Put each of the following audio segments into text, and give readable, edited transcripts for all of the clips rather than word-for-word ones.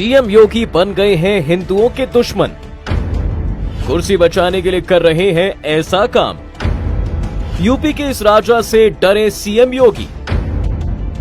CM योगी बन गए हैं हिंदुओं के दुश्मन, कुर्सी बचाने के लिए कर रहे हैं ऐसा काम। यूपी के इस राजा से डरे सीएम योगी।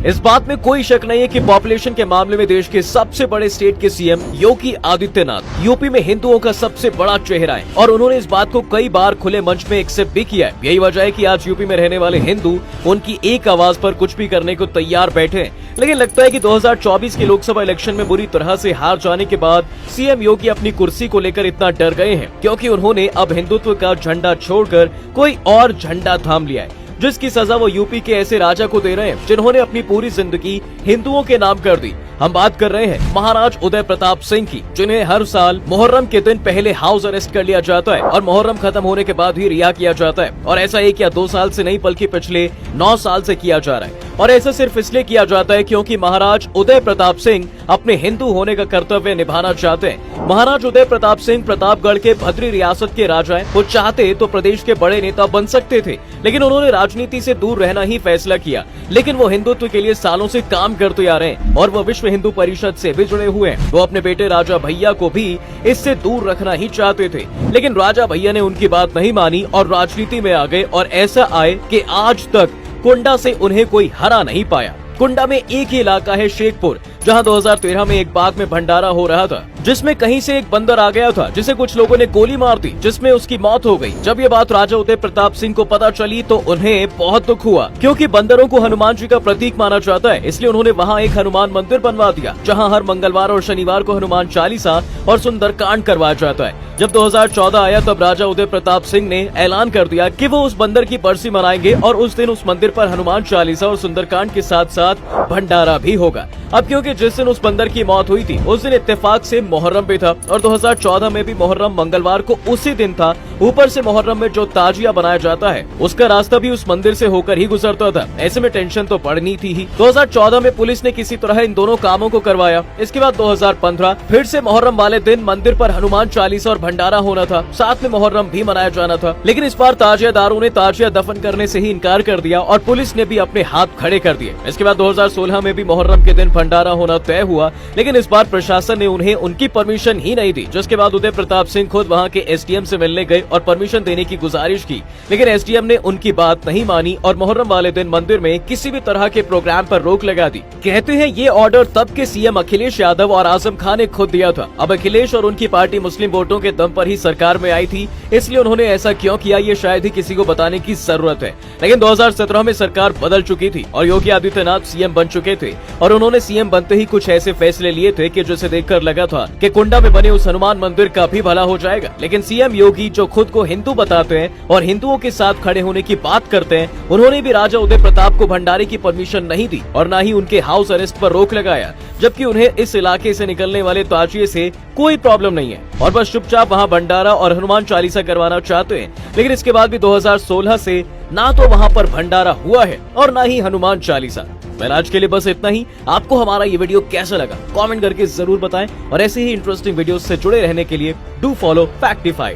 इस बात में कोई शक नहीं है कि पॉपुलेशन के मामले में देश के सबसे बड़े स्टेट के सीएम योगी आदित्यनाथ यूपी में हिंदुओं का सबसे बड़ा चेहरा है और उन्होंने इस बात को कई बार खुले मंच में एक्सेप्ट भी किया है। यही वजह है कि आज यूपी में रहने वाले हिंदू उनकी एक आवाज पर कुछ भी करने को तैयार बैठे हैं। लेकिन लगता है कि 2024 के लोकसभा इलेक्शन में बुरी तरह से हार जाने के बाद सीएम योगी अपनी कुर्सी को लेकर इतना डर गए हैं क्योंकि उन्होंने अब हिंदुत्व का झंडा छोड़कर कोई और झंडा थाम लिया है, जिसकी सजा वो यूपी के ऐसे राजा को दे रहे हैं जिन्होंने अपनी पूरी जिंदगी हिंदुओं के नाम कर दी। हम बात कर रहे हैं महाराज उदय प्रताप सिंह की, जिन्हें हर साल मुहर्रम के दिन पहले हाउस अरेस्ट कर लिया जाता है और मुहर्रम खत्म होने के बाद ही रिहा किया जाता है। और ऐसा 1 या 2 साल से नहीं बल्कि पिछले 9 साल से किया जा रहा है। और ऐसा सिर्फ इसलिए किया जाता है क्योंकि महाराज उदय प्रताप सिंह अपने हिंदू होने का कर्तव्य निभाना चाहते हैं। महाराज उदय प्रताप सिंह प्रतापगढ़ के भद्री रियासत के राजा हैं। वो चाहते तो प्रदेश के बड़े नेता बन सकते थे, लेकिन उन्होंने राजनीति से दूर रहना ही फैसला किया। लेकिन वो हिंदुत्व के लिए सालों से काम करते आ रहे हैं और वो विश्व हिंदू परिषद से भी जुड़े हुए हैं। वो अपने बेटे राजा भैया को भी इससे दूर रखना ही चाहते थे, लेकिन राजा भैया ने उनकी बात नहीं मानी और राजनीति में आ गए। और ऐसा आए कि आज तक कुंडा से उन्हें कोई हरा नहीं पाया। कुंडा में एक ही इलाका है शेखपुर, जहां 2013 में एक बाग में भंडारा हो रहा था, जिसमें कहीं से एक बंदर आ गया था जिसे कुछ लोगों ने गोली मार दी, जिसमें उसकी मौत हो गई। जब ये बात राजा उदय प्रताप सिंह को पता चली तो उन्हें बहुत दुख हुआ, क्योंकि बंदरों को हनुमान जी का प्रतीक माना जाता है। इसलिए उन्होंने वहाँ एक हनुमान मंदिर बनवा दिया, जहाँ हर मंगलवार और शनिवार को हनुमान चालीसा और सुंदरकांड करवाया जाता है। जब 2014 आया तब राजा उदय प्रताप सिंह ने ऐलान कर दिया कि वो उस बंदर की बरसी मनाएंगे और उस दिन उस मंदिर पर हनुमान चालीसा और सुंदरकांड के साथ साथ भंडारा भी होगा। अब क्योंकि जिस दिन उस बंदर की मौत हुई थी उस दिन इत्तेफाक से मुहर्रम भी था और 2014 में भी मुहर्रम मंगलवार को उसी दिन था। ऊपर से मुहर्रम में जो ताजिया बनाया जाता है उसका रास्ता भी उस मंदिर से होकर ही गुजरता था। ऐसे में टेंशन तो पड़नी थी ही। 2014 में पुलिस ने किसी तरह इन दोनों कामों को करवाया। इसके बाद 2015 फिर से मुहर्रम वाले दिन मंदिर पर हनुमान चालीसा और भंडारा होना था, साथ में मुहर्रम भी मनाया जाना था। लेकिन इस बार ताजियादारों ने ताजिया दफन करने से ही इनकार कर दिया और पुलिस ने भी अपने हाथ खड़े कर दिए। इसके बाद 2016 में भी मुहर्रम के दिन भंडारा होना तय हुआ, लेकिन इस बार प्रशासन ने उन्हें उनकी परमिशन ही नहीं दी, जिसके बाद उदय प्रताप सिंह खुद वहां के एसडीएम से मिलने गए और परमिशन देने की गुजारिश की। लेकिन एसडीएम ने उनकी बात नहीं मानी और मुहर्रम वाले दिन मंदिर में किसी भी तरह के प्रोग्राम पर रोक लगा दी। कहते हैं ये ऑर्डर तब के सीएम अखिलेश यादव और आजम खान ने खुद दिया था। अब अखिलेश और उनकी पार्टी मुस्लिम वोटों के दम पर ही सरकार में आई थी, इसलिए उन्होंने ऐसा क्यों किया ये शायद ही किसी को बताने की जरूरत है। लेकिन 2017 में सरकार बदल चुकी थी और योगी आदित्यनाथ सीएम बन चुके थे और उन्होंने सीएम बनते ही कुछ ऐसे फैसले लिए थे कि जिसे देखकर लगा था कि कुंडा में बने उस हनुमान मंदिर का भी भला हो जाएगा। लेकिन सीएम योगी जो खुद को हिंदू बताते हैं और हिंदुओं के साथ खड़े होने की बात करते हैं, उन्होंने भी राजा उदय प्रताप को भंडारे की परमिशन नहीं दी और न ही उनके हाउस अरेस्ट पर रोक लगाया, जबकि उन्हें इस इलाके से निकलने वाले ताजिए से कोई प्रॉब्लम नहीं है और बस चुपचाप वहां भंडारा और हनुमान चालीसा करवाना चाहते हैं। लेकिन इसके बाद भी 2016 से ना तो वहां पर भंडारा हुआ है और ना ही हनुमान चालीसा। वेल, आज के लिए बस इतना ही। आपको हमारा ये वीडियो कैसा लगा कमेंट करके जरूर बताएं और ऐसे ही इंटरेस्टिंग वीडियोस से जुड़े रहने के लिए डू फॉलो फैक्टिफाई।